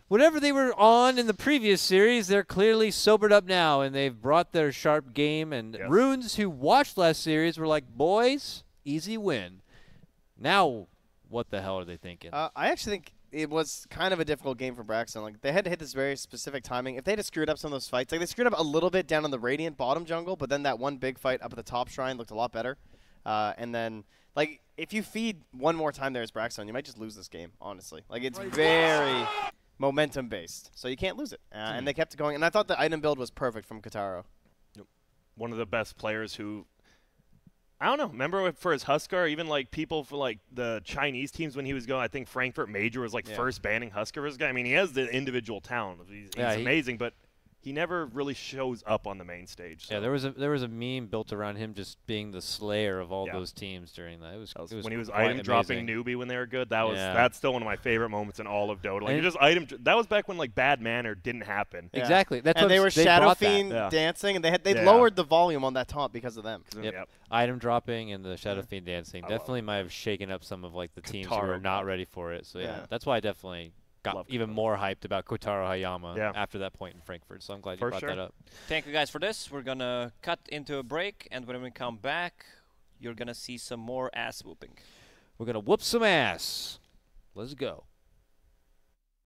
Whatever they were on in the previous series, they're clearly sobered up now, and they've brought their sharp game. And Yes. ROOONS, who watched last series, were like, boys, easy win. Now, what the hell are they thinking? I actually think it was kind of a difficult game for Braxton. Like, they had to hit this very specific timing. If they had screwed up some of those fights, like they screwed up a little bit down on the Radiant bottom jungle, but then that one big fight up at the top shrine looked a lot better. And then, like, if you feed one more time there as Braxton, you might just lose this game, honestly. Like, it's very momentum-based, so you can't lose it. And they kept it going. And I thought the item build was perfect from Kataro. One of the best players who, I don't know, remember for his Huskar, even like people for like the Chinese teams when he was going, I think Frankfurt Major was like first banning Huskar for his guy. I mean, he has the individual talent. He's amazing, but he never really shows up on the main stage. So. Yeah, there was a meme built around him just being the slayer of all those teams during that. It was when he was quite item dropping amazing. newbie when they were good. That's still one of my favorite moments in all of Dota. Like And you just item. That was back when like bad manner didn't happen. Yeah. Exactly. That's And what they were they Shadow brought that. Fiend Yeah. dancing, and they lowered the volume on that taunt because of them. Yep. Item dropping and the Shadow Fiend dancing definitely might have shaken up some of like the teams who were Kotaro. not ready for it. So yeah, Yeah. that's why I definitely got Love even Kotaro. more hyped about Kotaro Hayama Yeah. after that point in Frankfurt. So I'm glad For you brought sure. that up. Thank you guys for this. We're gonna cut into a break, and when we come back, you're gonna see some more ass whooping. We're gonna whoop some ass. Let's go.